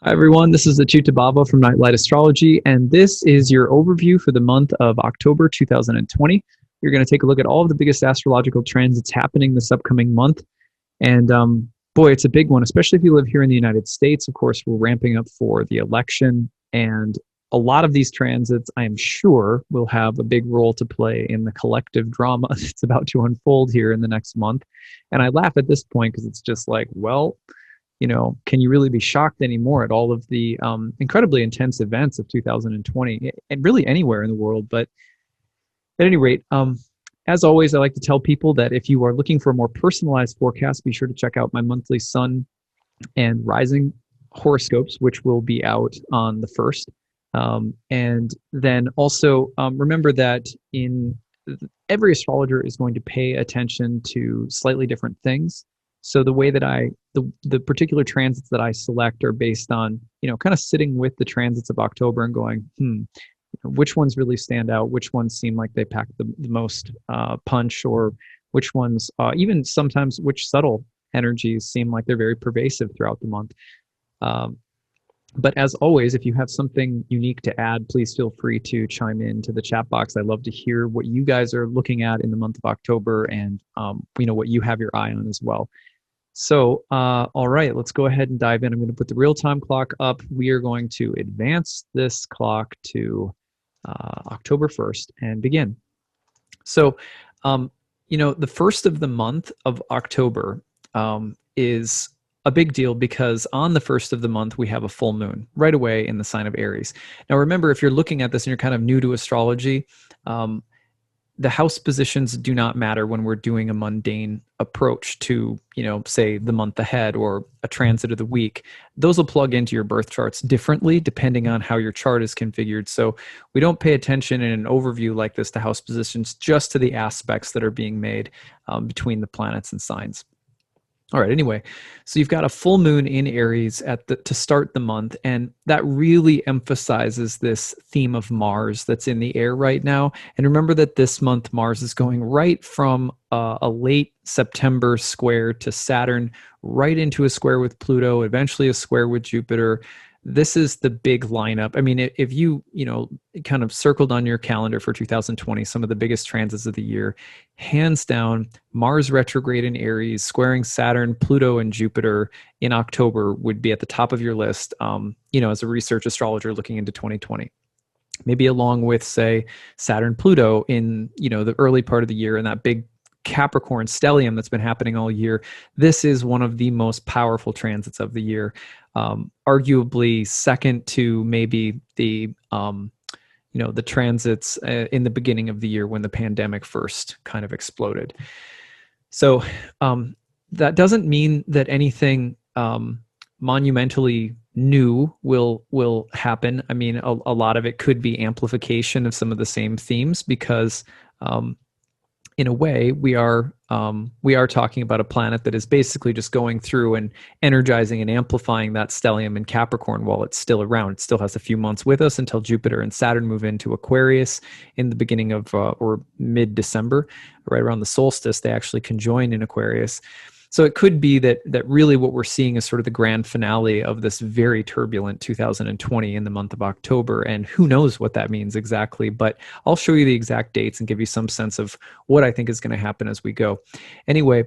Hi everyone, this is acyuta-bhava from Nightlight Astrology, and this is your overview for the month of October 2020. You're going to take a look at all of the biggest astrological transits happening this upcoming month. And boy, it's a big one, especially if you live here in the United States. Of course, we're ramping up for the election, and a lot of these transits, I am sure, will have a big role to play in the collective drama that's about to unfold here in the next month. And I laugh at this point because it's just like, well, can you really be shocked anymore at all of the incredibly intense events of 2020 and really anywhere in the world? But at any rate, as always, I like to tell people that if you are looking for a more personalized forecast, be sure to check out my monthly sun and rising horoscopes, which will be out on the 1st. And then also remember that every astrologer is going to pay attention to slightly different things. So the way that the particular transits that I select are based on, kind of sitting with the transits of October and going, which ones really stand out? Which ones seem like they pack the most punch, or which ones, even sometimes which subtle energies seem like they're very pervasive throughout the month. But as always, if you have something unique to add, please feel free to chime in to the chat box. I love to hear what you guys are looking at in the month of October and, what you have your eye on as well. So, all right, let's go ahead and dive in. I'm going to put the real-time clock up. We are going to advance this clock to October 1st and begin. So, the first of the month of October is a big deal because on the first of the month, we have a full moon right away in the sign of Aries. Now, remember, if you're looking at this and you're kind of new to astrology, the house positions do not matter when we're doing a mundane approach to, say the month ahead or a transit of the week. Those will plug into your birth charts differently depending on how your chart is configured. So we don't pay attention in an overview like this to house positions, just to the aspects that are being made between the planets and signs. All right, anyway, so you've got a full moon in Aries to start the month, and that really emphasizes this theme of Mars that's in the air right now. And remember that this month, Mars is going right from a late September square to Saturn, right into a square with Pluto, eventually a square with Jupiter. This is the big lineup. I mean, if you, kind of circled on your calendar for 2020, some of the biggest transits of the year, hands down, Mars retrograde in Aries, squaring Saturn, Pluto, and Jupiter in October would be at the top of your list, as a research astrologer looking into 2020. Maybe along with, say, Saturn, Pluto in, the early part of the year and that big Capricorn stellium that's been happening all year. This is one of the most powerful transits of the year, arguably second to maybe the transits in the beginning of the year when the pandemic first kind of exploded. So that doesn't mean that anything monumentally new will happen. I mean, a lot of it could be amplification of some of the same themes because in a way, we are talking about a planet that is basically just going through and energizing and amplifying that stellium in Capricorn while it's still around. It still has a few months with us until Jupiter and Saturn move into Aquarius in the beginning of or mid-December, right around the solstice. They actually conjoin in Aquarius. So it could be that really what we're seeing is sort of the grand finale of this very turbulent 2020 in the month of October. And who knows what that means exactly, but I'll show you the exact dates and give you some sense of what I think is going to happen as we go. Anyway,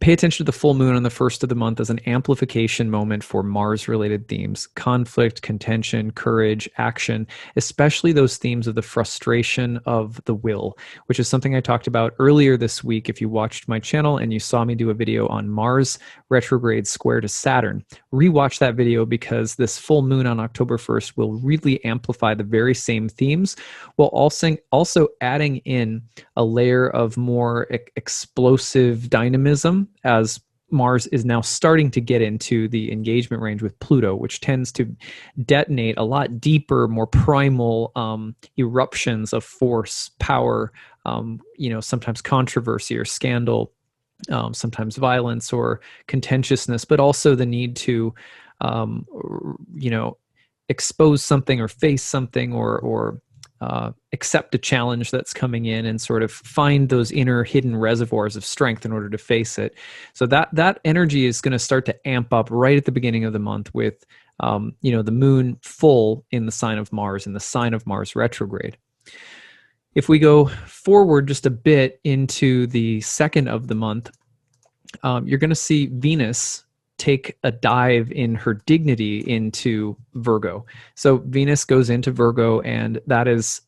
pay attention to the full moon on the first of the month as an amplification moment for Mars-related themes: conflict, contention, courage, action, especially those themes of the frustration of the will, which is something I talked about earlier this week. If you watched my channel and you saw me do a video on Mars retrograde square to Saturn, rewatch that video because this full moon on October 1st will really amplify the very same themes, while also adding in a layer of more explosive dynamism as Mars is now starting to get into the engagement range with Pluto, which tends to detonate a lot deeper, more primal eruptions of force, power, sometimes controversy or scandal, sometimes violence or contentiousness, but also the need to, expose something or face something or accept a challenge that's coming in and sort of find those inner hidden reservoirs of strength in order to face it. So that energy is going to start to amp up right at the beginning of the month with the moon full in the sign of Mars, in the sign of Mars retrograde. If we go forward just a bit into the second of the month, you're going to see Venus take a dive in her dignity into Virgo. So Venus goes into Virgo, and that is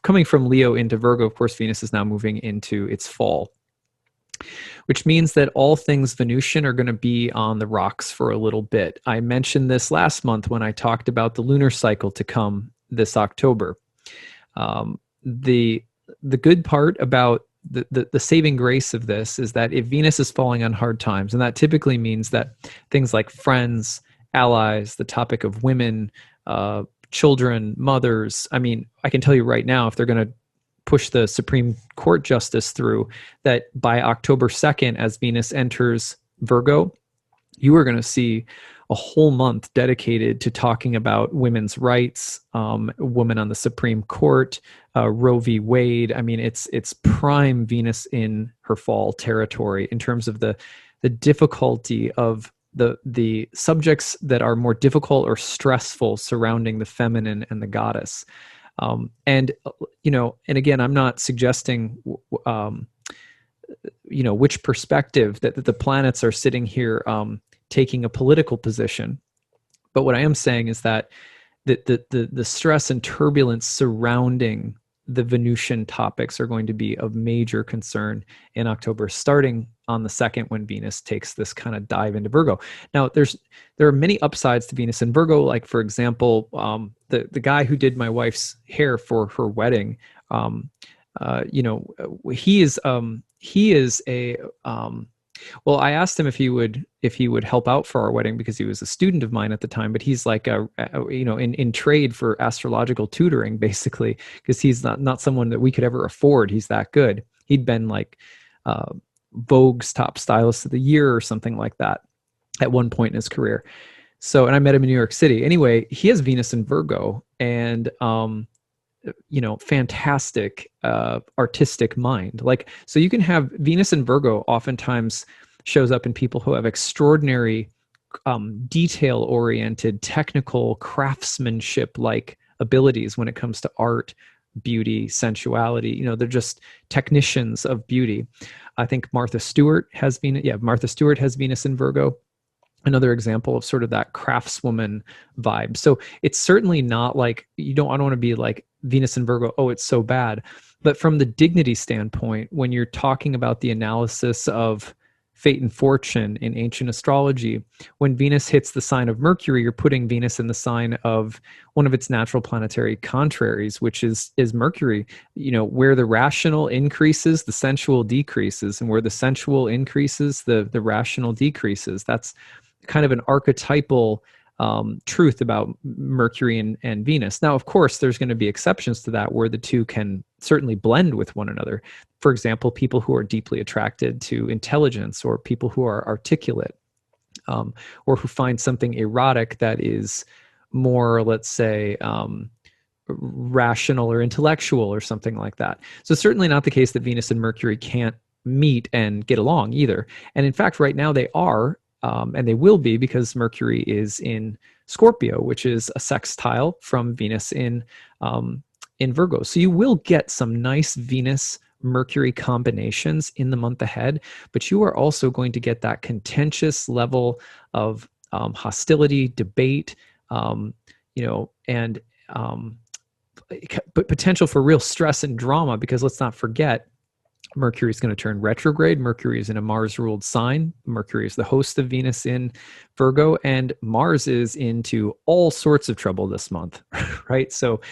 coming from Leo into Virgo. Of course, Venus is now moving into its fall, which means that all things Venusian are going to be on the rocks for a little bit. I mentioned this last month when I talked about the lunar cycle to come this October. The good part about the saving grace of this is that if Venus is falling on hard times, and that typically means that things like friends, allies, the topic of women, children, mothers, I mean, I can tell you right now, if they're going to push the Supreme Court justice through, that by October 2nd, as Venus enters Virgo, you are going to see a whole month dedicated to talking about women's rights, women on the Supreme Court, Roe v. Wade. I mean, it's prime Venus in her fall territory in terms of the difficulty of the subjects that are more difficult or stressful surrounding the feminine and the goddess. And again, I'm not suggesting, which perspective that the planets are sitting here taking a political position. But what I am saying is that the stress and turbulence surrounding the Venusian topics are going to be of major concern in October, starting on the 2nd when Venus takes this kind of dive into Virgo. Now, there are many upsides to Venus in Virgo. Like, for example, the guy who did my wife's hair for her wedding, he is a well, I asked him if he would help out for our wedding because he was a student of mine at the time, but he's like in trade for astrological tutoring, basically, because he's not someone that we could ever afford. He's that good. He'd been like Vogue's top stylist of the year or something like that at one point in his career. So, and I met him in New York City. Anyway, he has Venus in Virgo, and fantastic artistic mind. Like, so you can have Venus in Virgo oftentimes shows up in people who have extraordinary detail-oriented, technical craftsmanship-like abilities when it comes to art, beauty, sensuality. They're just technicians of beauty. I think Martha Stewart has Venus in Virgo. Another example of sort of that craftswoman vibe. So it's certainly not like I don't want to be like Venus in Virgo, oh, it's so bad. But from the dignity standpoint, when you're talking about the analysis of fate and fortune in ancient astrology, when Venus hits the sign of Mercury, you're putting Venus in the sign of one of its natural planetary contraries, which is Mercury. Where the rational increases, the sensual decreases, and where the sensual increases, the rational decreases. That's kind of an archetypal truth about Mercury and Venus. Now, of course, there's going to be exceptions to that where the two can certainly blend with one another. For example, people who are deeply attracted to intelligence, or people who are articulate, or who find something erotic that is more, let's say, rational or intellectual or something like that. So certainly not the case that Venus and Mercury can't meet and get along either. And in fact, right now they are, and they will be, because Mercury is in Scorpio, which is a sextile from Venus in Virgo. So you will get some nice Venus-Mercury combinations in the month ahead, but you are also going to get that contentious level of hostility, debate, and potential for real stress and drama, because let's not forget, Mercury is going to turn retrograde. Mercury is in a Mars-ruled sign. Mercury is the host of Venus in Virgo, and Mars is into all sorts of trouble this month, right? So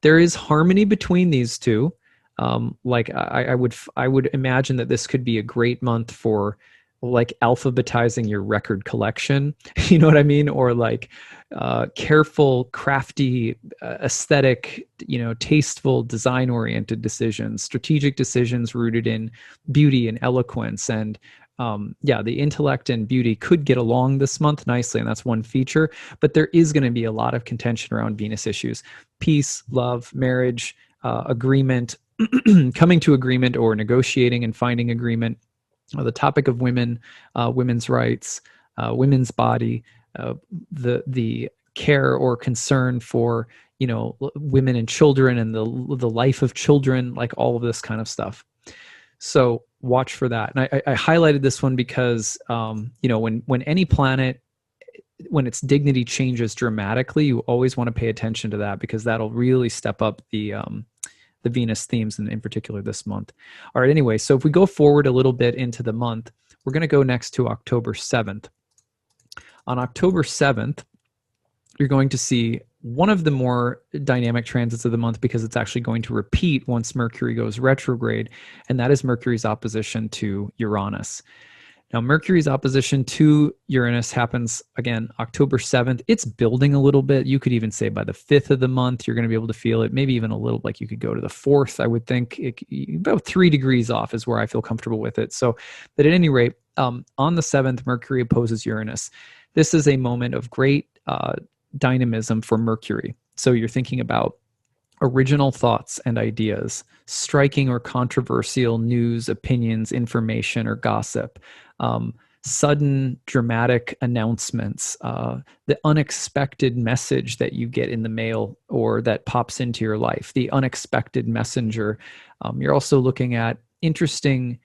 there is harmony between these two. I would imagine that this could be a great month for like alphabetizing your record collection, you know what I mean? Or like careful, crafty, aesthetic, tasteful, design-oriented decisions, strategic decisions rooted in beauty and eloquence. And the intellect and beauty could get along this month nicely, and that's one feature. But there is going to be a lot of contention around Venus issues: peace, love, marriage, agreement, coming to agreement, or negotiating and finding agreement. The topic of women, women's rights, women's body, the care or concern for, you know, women and children and the life of children, like all of this kind of stuff. So watch for that. And I highlighted this one because, you know, when any planet, when its dignity changes dramatically, you always want to pay attention to that, because that'll really step up the Venus themes, and in particular this month. All right, anyway, so if we go forward a little bit into the month, we're going to go next to October 7th. On October 7th, you're going to see one of the more dynamic transits of the month, because it's actually going to repeat once Mercury goes retrograde, and that is Mercury's opposition to Uranus. Now, Mercury's opposition to Uranus happens, again, October 7th. It's building a little bit. You could even say by the 5th of the month, you're going to be able to feel it. Maybe even a little, like you could go to the 4th, I would think. About 3 degrees off is where I feel comfortable with it. So, but at any rate, on the 7th, Mercury opposes Uranus. This is a moment of great dynamism for Mercury. So you're thinking about original thoughts and ideas, striking or controversial news, opinions, information, or gossip, sudden dramatic announcements, the unexpected message that you get in the mail or that pops into your life, the unexpected messenger. You're also looking at interesting,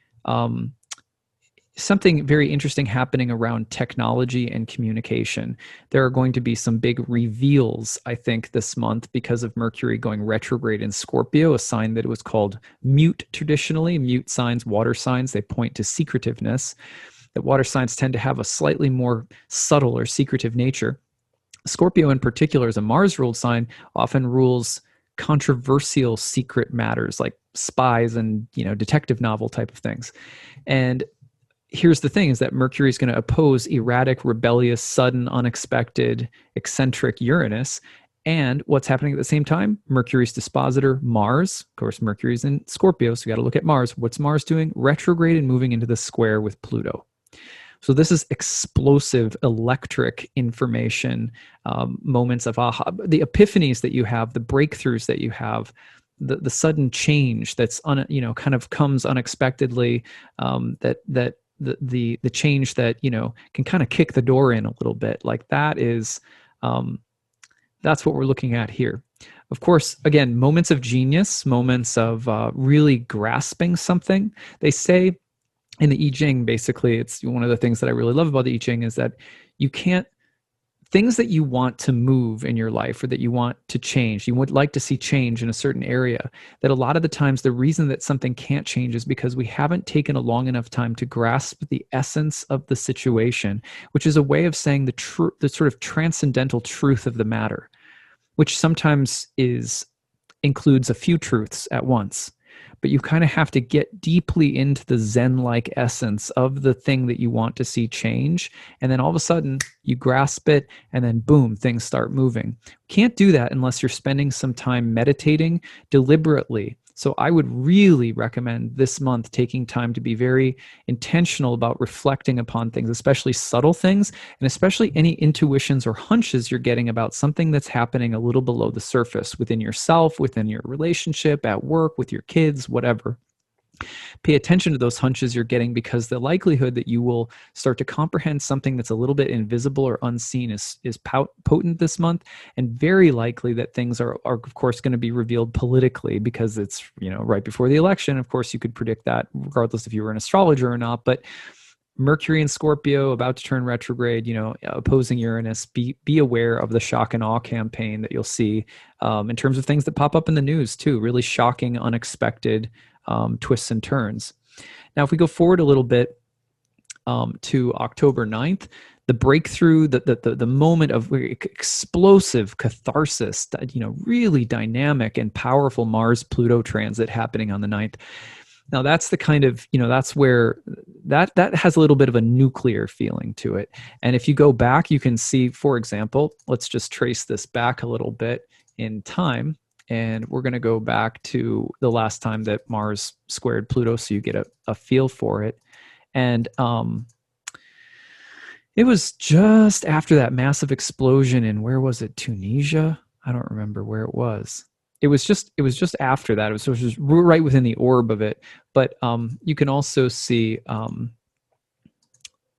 something very interesting happening around technology and communication. There are going to be some big reveals, I think, this month because of Mercury going retrograde in Scorpio, a sign that it was called mute traditionally. Mute signs, water signs, they point to secretiveness. That water signs tend to have a slightly more subtle or secretive nature. Scorpio in particular, as a Mars-ruled sign, often rules controversial secret matters like spies and, you know, detective novel type of things. And here's the thing, is that Mercury is going to oppose erratic, rebellious, sudden, unexpected, eccentric Uranus. And what's happening at the same time? Mercury's dispositor, Mars. Of course, Mercury's in Scorpio, so you got to look at Mars. What's Mars doing? Retrograde and moving into the square with Pluto. So this is explosive, electric information, moments of aha, the epiphanies that you have, the breakthroughs that you have, the sudden change that's kind of comes unexpectedly, the change that, you know, can kind of kick the door in a little bit. Like that is, that's what we're looking at here. Of course, again, moments of genius, moments of really grasping something. They say in the I Ching, basically, it's one of the things that I really love about the I Ching is that you can't, things that you want to move in your life or that you want to change, you would like to see change in a certain area, that a lot of the times the reason that something can't change is because we haven't taken a long enough time to grasp the essence of the situation, which is a way of saying the sort of transcendental truth of the matter, which sometimes includes a few truths at once. But you kind of have to get deeply into the Zen-like essence of the thing that you want to see change. And then all of a sudden you grasp it and then boom, things start moving. Can't do that unless you're spending some time meditating deliberately. So I would really recommend this month taking time to be very intentional about reflecting upon things, especially subtle things, and especially any intuitions or hunches you're getting about something that's happening a little below the surface within yourself, within your relationship, at work, with your kids, whatever. Pay attention to those hunches you're getting, because the likelihood that you will start to comprehend something that's a little bit invisible or unseen is potent this month, and very likely that things are of course going to be revealed politically, because it's, you know, right before the election. Of course, you could predict that regardless if you were an astrologer or not, but Mercury in Scorpio about to turn retrograde, you know, opposing Uranus. Be aware of the shock and awe campaign that you'll see in terms of things that pop up in the news too. Really shocking, unexpected twists and turns. Now, if we go forward a little bit to October 9th, the breakthrough, the moment of explosive catharsis, you know, really dynamic and powerful Mars-Pluto transit happening on the 9th. Now that's the kind of, you know, that's where that has a little bit of a nuclear feeling to it. And if you go back, you can see, for example, let's just trace this back a little bit in time. And we're going to go back to the last time that Mars squared Pluto, so you get a feel for it. And it was just after that massive explosion in, where was it, Tunisia? I don't remember where it was. It was just after that. It was just right within the orb of it. But you can also see,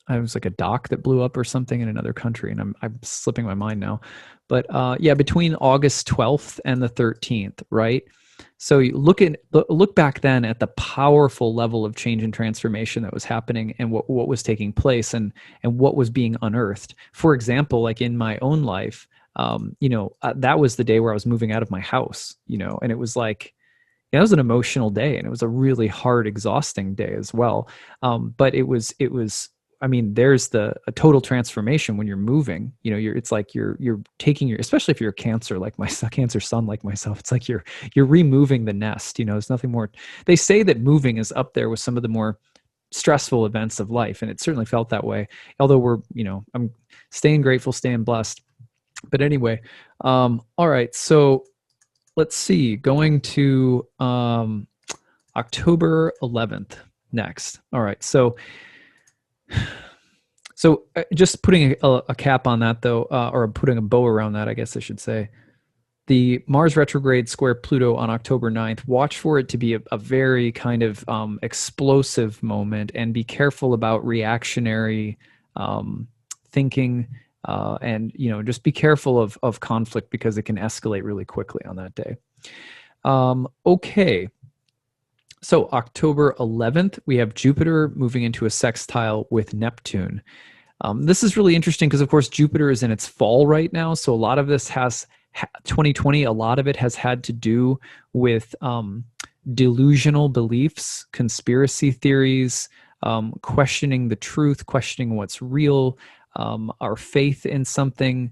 it was like a dock that blew up or something in another country, and I'm slipping my mind now. But yeah, between August 12th and the 13th, right? So you look back then at the powerful level of change and transformation that was happening, and what was taking place, and what was being unearthed. For example, like in my own life, that was the day where I was moving out of my house, and it was like, yeah, it was an emotional day, and it was a really hard, exhausting day as well. But it was, I mean, there's a total transformation when you're moving. It's like you're taking especially if you're a Cancer, like my Cancer sun, like myself, it's like you're removing the nest. There's nothing more. They say that moving is up there with some of the more stressful events of life, and it certainly felt that way. Although I'm staying grateful, staying blessed. But anyway, all right, so let's see, going to October 11th next. All right, so just putting a cap on that, though, or putting a bow around that, I guess I should say. The Mars retrograde square Pluto on October 9th, watch for it to be a very kind of explosive moment, and be careful about reactionary thinking, and just be careful of conflict, because it can escalate really quickly on that day. Okay. So October 11th, we have Jupiter moving into a sextile with Neptune. This is really interesting because, of course, Jupiter is in its fall right now. So a lot of this 2020, a lot of it has had to do with delusional beliefs, conspiracy theories, questioning the truth, questioning what's real, our faith in something,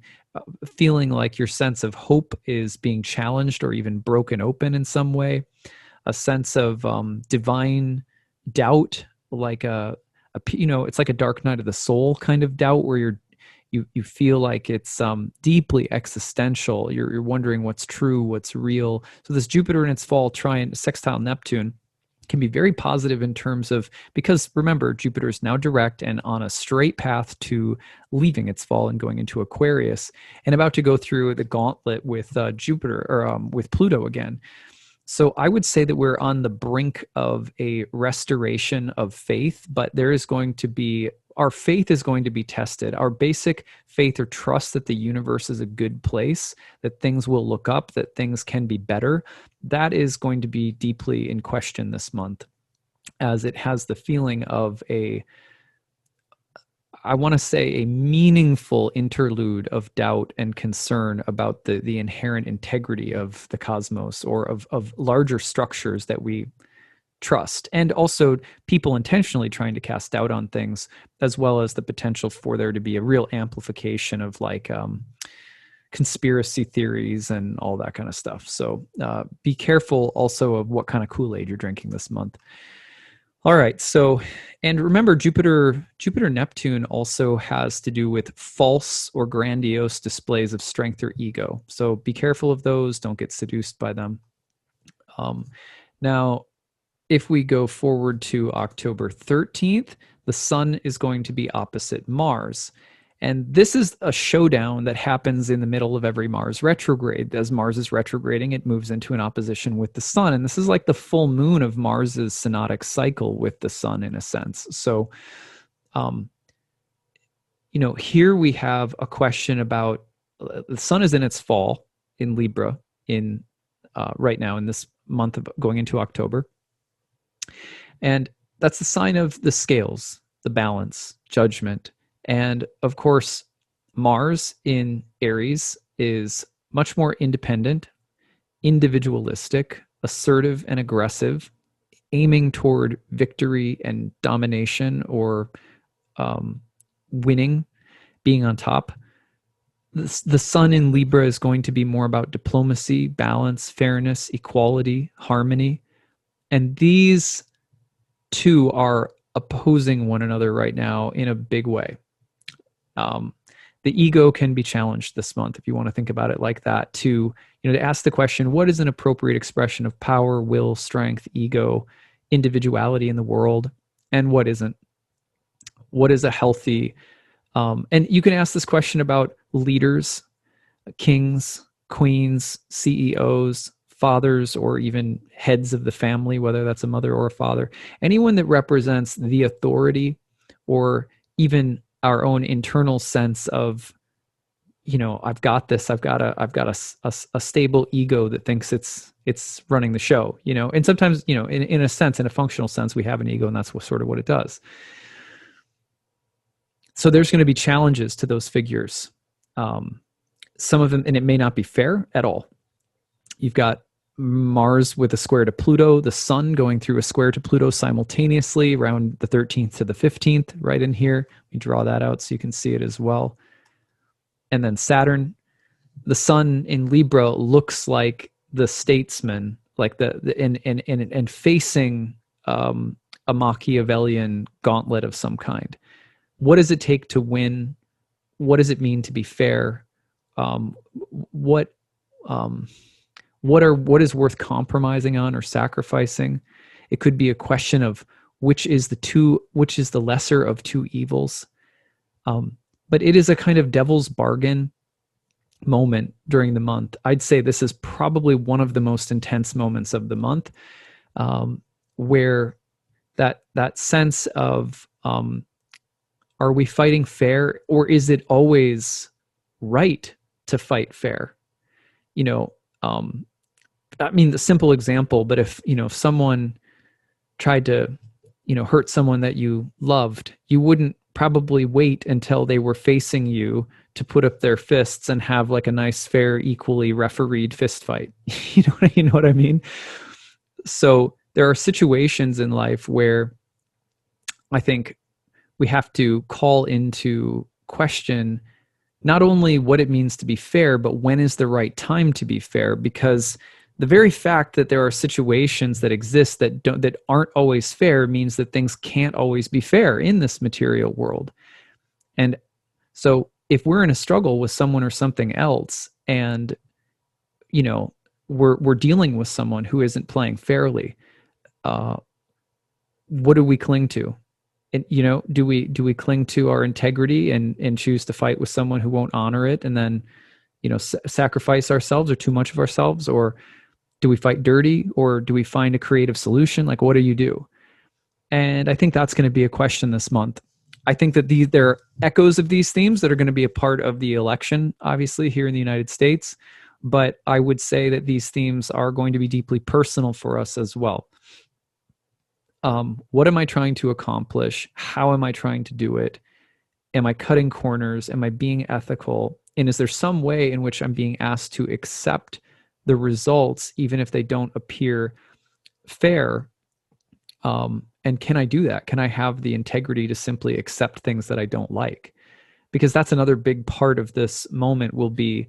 feeling like your sense of hope is being challenged or even broken open in some way, a sense of divine doubt, like it's like a dark night of the soul kind of doubt, where you feel like it's deeply existential. You're wondering what's true, what's real. So this Jupiter in its fall sextile Neptune can be very positive in terms of, because remember, Jupiter is now direct and on a straight path to leaving its fall and going into Aquarius, and about to go through the gauntlet with Jupiter, or with Pluto again. So I would say that we're on the brink of a restoration of faith, but our faith is going to be tested. Our basic faith or trust that the universe is a good place, that things will look up, that things can be better, that is going to be deeply in question this month, as it has the feeling of I want to say a meaningful interlude of doubt and concern about the inherent integrity of the cosmos, or of larger structures that we trust, and also people intentionally trying to cast doubt on things, as well as the potential for there to be a real amplification of conspiracy theories and all that kind of stuff. So be careful also of what kind of Kool-Aid you're drinking this month. All right. So, and remember, Jupiter Neptune also has to do with false or grandiose displays of strength or ego. So be careful of those. Don't get seduced by them. Now, if we go forward to October 13th, the Sun is going to be opposite Mars. And this is a showdown that happens in the middle of every Mars retrograde. As Mars is retrograding, it moves into an opposition with the Sun. And this is like the full moon of Mars's synodic cycle with the Sun, in a sense. So, here we have a question about the Sun is in its fall in Libra right now in this month of going into October. And that's the sign of the scales, the balance, judgment. And of course, Mars in Aries is much more independent, individualistic, assertive and aggressive, aiming toward victory and domination, or winning, being on top. The Sun in Libra is going to be more about diplomacy, balance, fairness, equality, harmony. And these two are opposing one another right now in a big way. The ego can be challenged this month, if you want to think about it like that, to ask the question, what is an appropriate expression of power, will, strength, ego, individuality in the world, and what isn't? What is a healthy, and you can ask this question about leaders, kings, queens, CEOs, fathers, or even heads of the family, whether that's a mother or a father. Anyone that represents the authority or even our own internal sense of, I've got this. I've got a stable ego that thinks it's running the show, and sometimes, in a sense, in a functional sense, we have an ego, and that's sort of what it does. So there's going to be challenges to those figures. Some of them, and it may not be fair at all. You've got Mars with a square to Pluto, the sun going through a square to Pluto simultaneously around the 13th to the 15th, right in here. We draw that out so you can see it as well. And then Saturn, the sun in Libra looks like the statesman, like and facing a Machiavellian gauntlet of some kind. What does it take to win? What does it mean to be fair? What is worth compromising on or sacrificing? It could be a question of which is the lesser of two evils. But it is a kind of devil's bargain moment during the month. I'd say this is probably one of the most intense moments of the month, where that sense of, are we fighting fair, or is it always right to fight fair? I mean, the simple example, but if someone tried to, hurt someone that you loved, you wouldn't probably wait until they were facing you to put up their fists and have like a nice, fair, equally refereed fist fight. You know what I mean? So there are situations in life where I think we have to call into question not only what it means to be fair, but when is the right time to be fair, because the very fact that there are situations that exist that aren't always fair means that things can't always be fair in this material world. And so if we're in a struggle with someone or something else, and we're dealing with someone who isn't playing fairly, what do we cling to? And, do we cling to our integrity and choose to fight with someone who won't honor it, and then sacrifice ourselves or too much of ourselves? Or do we fight dirty, or do we find a creative solution? Like, what do you do? And I think that's going to be a question this month. I think that there are echoes of these themes that are going to be a part of the election, obviously, here in the United States. But I would say that these themes are going to be deeply personal for us as well. What am I trying to accomplish? How am I trying to do it? Am I cutting corners? Am I being ethical? And is there some way in which I'm being asked to accept the results, even if they don't appear fair? And can I do that? Can I have the integrity to simply accept things that I don't like? Because that's another big part of this moment, will be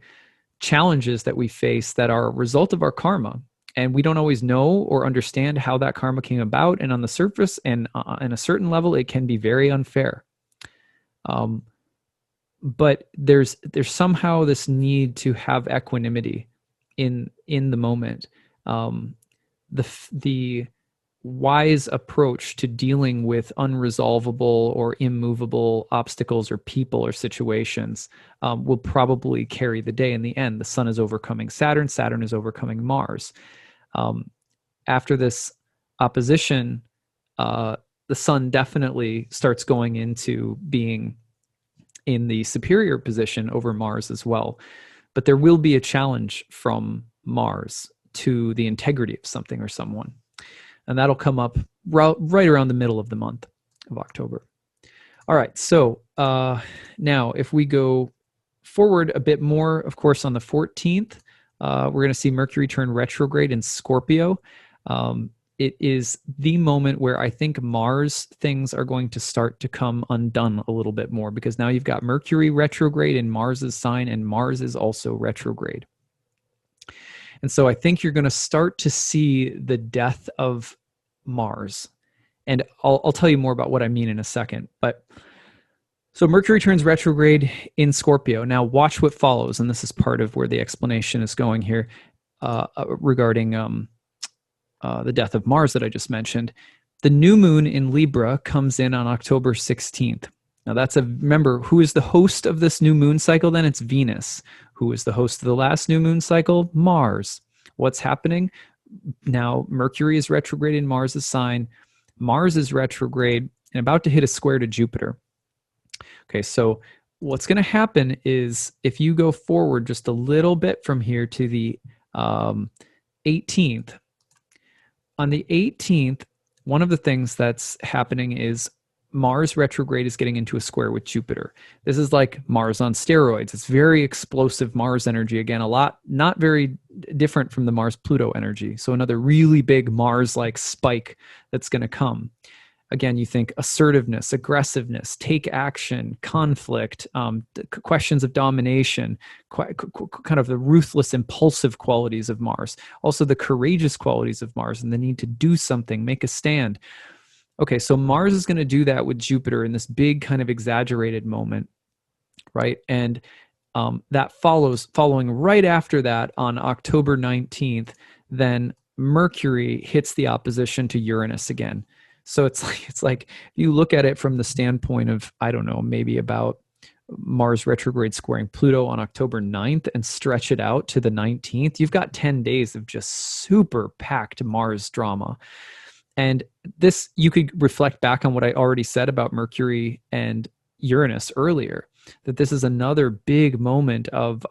challenges that we face that are a result of our karma. And we don't always know or understand how that karma came about. And on the surface and on a certain level, it can be very unfair. But there's somehow this need to have equanimity in the moment. The wise approach to dealing with unresolvable or immovable obstacles or people or situations will probably carry the day in the end. The sun is overcoming Saturn. Saturn is overcoming Mars. After this opposition, the sun definitely starts going into being in the superior position over Mars as well. But there will be a challenge from Mars to the integrity of something or someone. And that'll come up right around the middle of the month of October. All right, so now if we go forward a bit more, of course, on the 14th, we're going to see Mercury turn retrograde in Scorpio. It is the moment where I think Mars things are going to start to come undone a little bit more, because now you've got Mercury retrograde in Mars's sign, and Mars is also retrograde. And so I think you're going to start to see the death of Mars. And I'll tell you more about what I mean in a second. But so Mercury turns retrograde in Scorpio. Now watch what follows. And this is part of where the explanation is going here regarding the death of Mars that I just mentioned. The new moon in Libra comes in on October 16th. Now remember, who is the host of this new moon cycle then? It's Venus. Who is the host of the last new moon cycle? Mars. What's happening? Now Mercury is retrograde in Mars's sign. Mars is retrograde and about to hit a square to Jupiter. Okay, so what's going to happen is if you go forward just a little bit from here to the 18th, on the 18th, one of the things that's happening is Mars retrograde is getting into a square with Jupiter. This is like Mars on steroids. It's very explosive Mars energy. Again, a lot, not very different from the Mars Pluto energy. So another really big Mars like spike that's going to come. Again, you think assertiveness, aggressiveness, take action, conflict, questions of domination, kind of the ruthless, impulsive qualities of Mars. Also the courageous qualities of Mars and the need to do something, make a stand. Okay, so Mars is going to do that with Jupiter in this big kind of exaggerated moment, right? And that following right after that on October 19th, then Mercury hits the opposition to Uranus again. So it's like if you look at it from the standpoint of, I don't know, maybe about Mars retrograde squaring Pluto on October 9th and stretch it out to the 19th, you've got 10 days of just super packed Mars drama. And this, you could reflect back on what I already said about Mercury and Uranus earlier, that this is another big moment of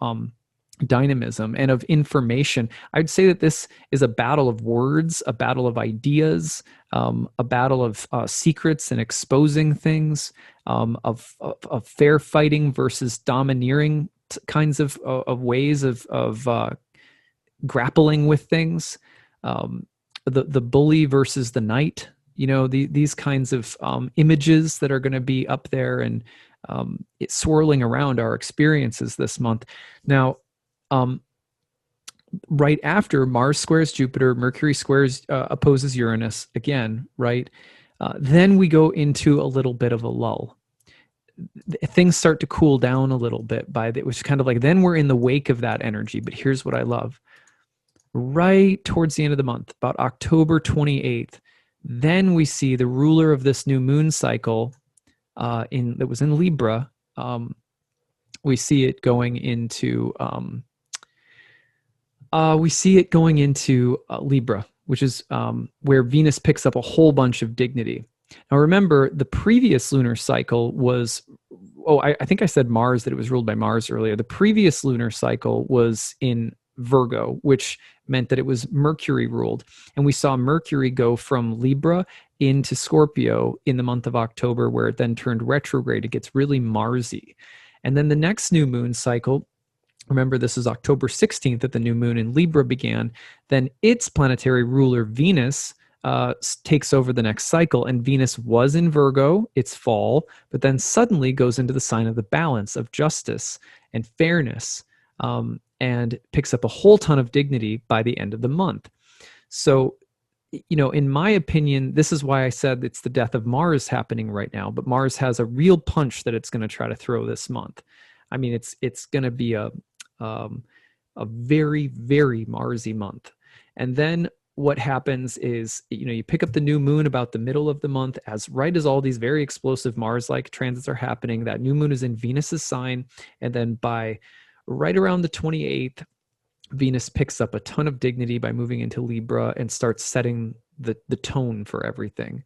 dynamism and of information. I'd say that this is a battle of words, a battle of ideas, a battle of secrets and exposing things, of fair fighting versus domineering kinds of ways of grappling with things. The bully versus the knight, these kinds of images that are going to be up there and it's swirling around our experiences this month. Now, right after Mars squares Jupiter, Mercury squares opposes Uranus again, right? Then we go into a little bit of a lull. Things start to cool down a little bit which is kind of like, then we're in the wake of that energy. But here's what I love. Right towards the end of the month, about October 28th, then we see the ruler of this new moon cycle that was in Libra. We see it going into Libra, which is where Venus picks up a whole bunch of dignity. Now remember, the previous lunar cycle was, I think I said Mars, that it was ruled by Mars earlier. The previous lunar cycle was in Virgo, which meant that it was Mercury ruled. And we saw Mercury go from Libra into Scorpio in the month of October, where it then turned retrograde. It gets really Marsy. And then the next new moon cycle, remember this is October 16th that the new moon in Libra began, then its planetary ruler Venus takes over the next cycle. And Venus was in Virgo, its fall, but then suddenly goes into the sign of the balance of justice and fairness, and picks up a whole ton of dignity by the end of the month. So, in my opinion, this is why I said it's the death of Mars happening right now, but Mars has a real punch that it's going to try to throw this month. I mean, it's going to be a very, very Marsy month. And then what happens is, you pick up the new moon about the middle of the month, as all these very explosive Mars-like transits are happening. That new moon is in Venus's sign. And then by right around the 28th, Venus picks up a ton of dignity by moving into Libra and starts setting the tone for everything.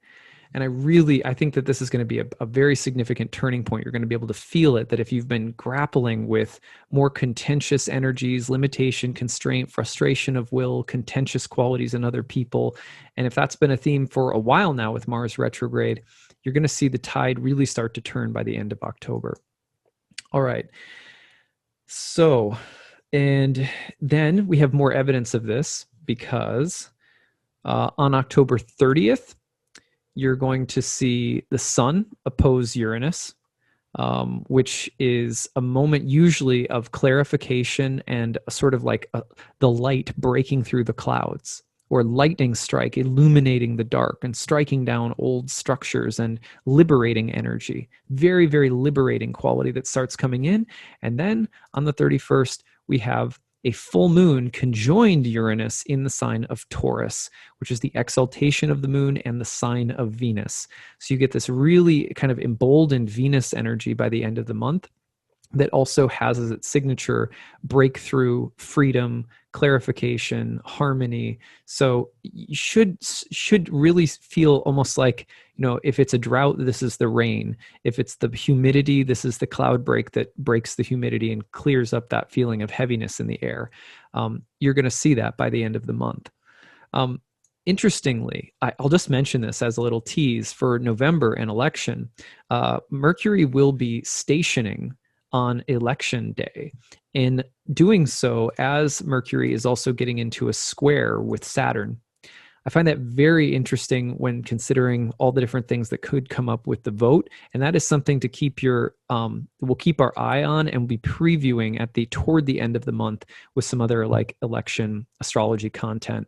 And I think that this is going to be a very significant turning point. You're going to be able to feel it, that if you've been grappling with more contentious energies, limitation, constraint, frustration of will, contentious qualities in other people, and if that's been a theme for a while now with Mars retrograde, you're going to see the tide really start to turn by the end of October. All right. So, and then we have more evidence of this because on October 30th, you're going to see the sun oppose Uranus, which is a moment usually of clarification and a sort of like the light breaking through the clouds, or lightning strike illuminating the dark and striking down old structures and liberating energy. Very, very liberating quality that starts coming in. And then on the 31st, we have a full moon conjoined Uranus in the sign of Taurus, which is the exaltation of the moon and the sign of Venus. So you get this really kind of emboldened Venus energy by the end of the month. that also has as its signature breakthrough, freedom, clarification, harmony. So you should really feel almost like, if it's a drought, this is the rain. If it's the humidity, this is the cloud break that breaks the humidity and clears up that feeling of heaviness in the air. You're going to see that by the end of the month. Interestingly, I'll just mention this as a little tease for November and election. Mercury will be stationing on election day. In doing so, as Mercury is also getting into a square with Saturn, I find that very interesting when considering all the different things that could come up with the vote. And that is something to keep we'll keep our eye on, and we'll be previewing toward the end of the month with some other like election astrology content.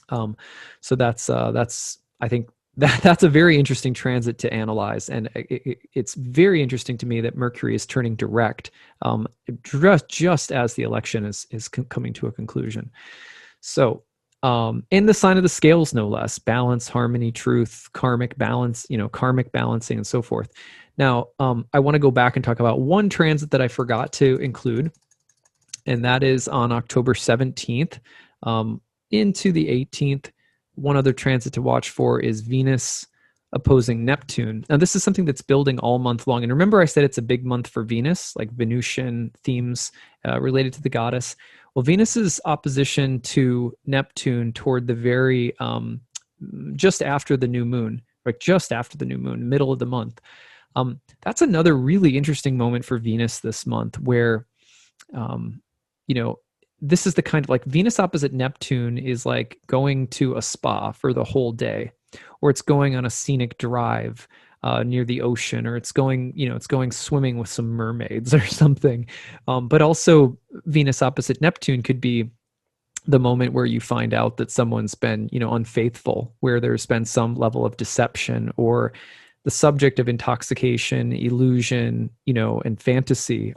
So that's I think that's a very interesting transit to analyze, and it's very interesting to me that Mercury is turning direct just as the election is coming to a conclusion. So in the sign of the scales, no less, balance, harmony, truth, karmic balance, karmic balancing, and so forth. Now, I want to go back and talk about one transit that I forgot to include, and that is on October 17th into the 18th. One other transit to watch for is Venus opposing Neptune. Now, this is something that's building all month long. And remember, I said it's a big month for Venus, like Venusian themes related to the goddess. Well, Venus's opposition to Neptune toward the very, just after the new moon, middle of the month. That's another really interesting moment for Venus this month where, this is the kind of like Venus opposite Neptune is like going to a spa for the whole day, or it's going on a scenic drive near the ocean, or it's going swimming with some mermaids or something. But also Venus opposite Neptune could be the moment where you find out that someone's been, unfaithful, where there's been some level of deception, or the subject of intoxication, illusion, and fantasy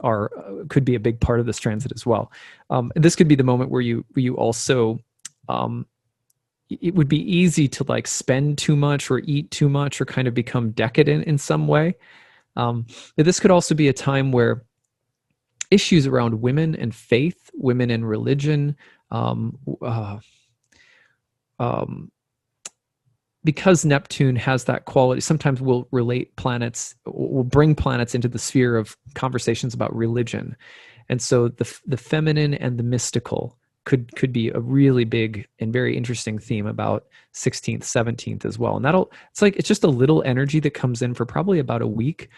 could be a big part of this transit as well. This could be the moment where you also, it would be easy to like spend too much or eat too much or kind of become decadent in some way. This could also be a time where issues around women and faith, women and religion, because Neptune has that quality, sometimes we'll bring planets into the sphere of conversations about religion. And so the feminine and the mystical could be a really big and very interesting theme about 16th, 17th as well. And it's just a little energy that comes in for probably about a week.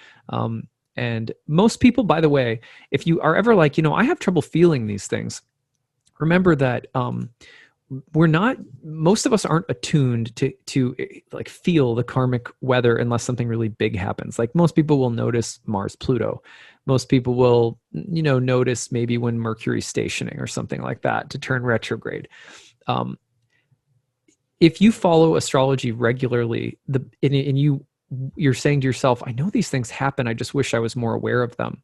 And most people, by the way, if you are ever like, I have trouble feeling these things, remember that most of us aren't attuned to like feel the karmic weather unless something really big happens. Like most people will notice Mars, Pluto. Most people will, notice maybe when Mercury's stationing or something like that to turn retrograde. If you follow astrology regularly, and you're saying to yourself, I know these things happen, I just wish I was more aware of them.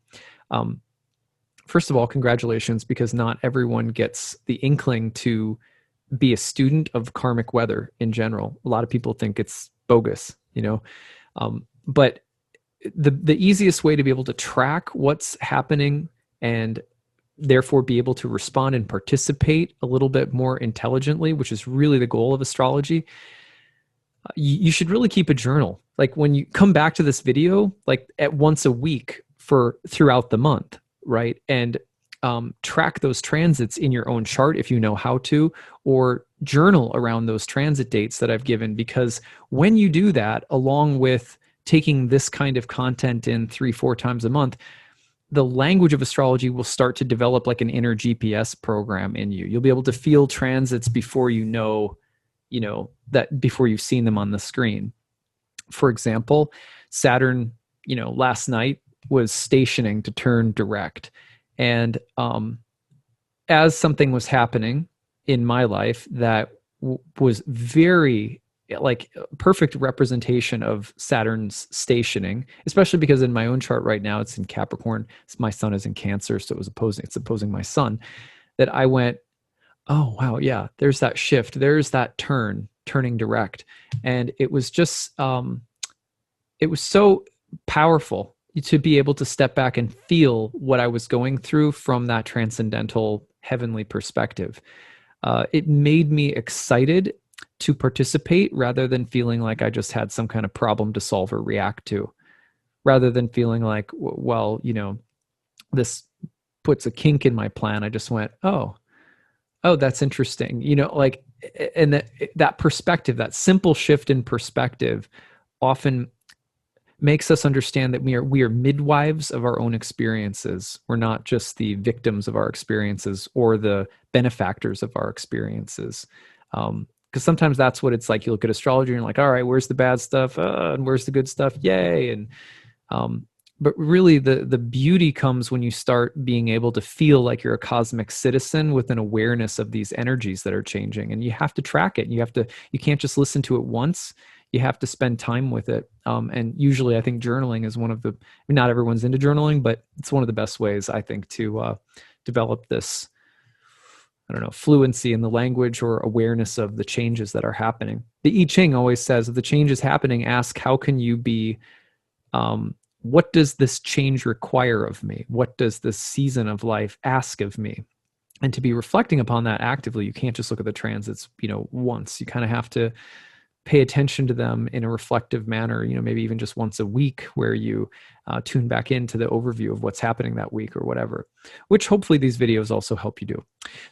First of all, congratulations, because not everyone gets the inkling to be a student of karmic weather in general. A lot of people think it's bogus, but the easiest way to be able to track what's happening and therefore be able to respond and participate a little bit more intelligently, which is really the goal of astrology, you should really keep a journal. Like when you come back to this video, like at once a week throughout the month, right? And track those transits in your own chart if you know how to, or journal around those transit dates that I've given, because when you do that, along with taking this kind of content in 3-4 times a month, the language of astrology will start to develop like an inner GPS program in you. You'll be able to feel transits before that before you've seen them on the screen. For example, Saturn, last night was stationing to turn direct. And as something was happening in my life that was very like perfect representation of Saturn's stationing, especially because in my own chart right now, it's in Capricorn. My sun is in Cancer, so it's opposing my sun, that I went, oh, wow, yeah, there's that shift. There's that turning direct. And it was just, it was so powerful. to be able to step back and feel what I was going through from that transcendental heavenly perspective. It made me excited to participate rather than feeling like I just had some kind of problem to solve or react to, rather than feeling like, well, you know, this puts a kink in my plan. I just went, oh, that's interesting. You know, like, and that perspective, that simple shift in perspective often makes us understand that we are midwives of our own experiences. We're not just the victims of our experiences or the benefactors of our experiences. Because sometimes that's what it's like. You look at astrology and you're like, all right, where's the bad stuff? And where's the good stuff? Yay. And but really the beauty comes when you start being able to feel like you're a cosmic citizen with an awareness of these energies that are changing. And you have to track it. You can't just listen to it once. You have to spend time with it. And usually I think journaling is one of the, I mean, not everyone's into journaling, but it's one of the best ways, I think, to develop this, I don't know, fluency in the language or awareness of the changes that are happening. The I Ching always says, if the change is happening, ask, how can you be, what does this change require of me? What does this season of life ask of me? And to be reflecting upon that actively, you can't just look at the transits, you know, once. You kind of have to pay attention to them in a reflective manner, you know, maybe even just once a week, where you tune back into the overview of what's happening that week or whatever, which hopefully these videos also help you do.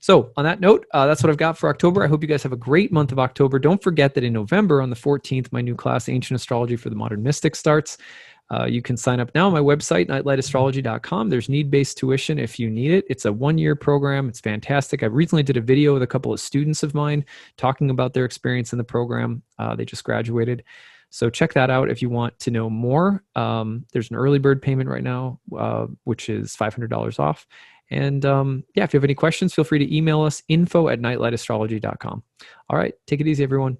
So on that note, that's what I've got for October. I hope you guys have a great month of October. Don't forget that in November, on the 14th, my new class, Ancient Astrology for the Modern Mystic, starts. You can sign up now on my website, nightlightastrology.com. There's need-based tuition if you need it. It's a one-year program. It's fantastic. I recently did a video with a couple of students of mine talking about their experience in the program. They just graduated. So check that out if you want to know more. There's an early bird payment right now, which is $500 off. And yeah, if you have any questions, feel free to email us, info@nightlightastrology.com. All right, take it easy, everyone.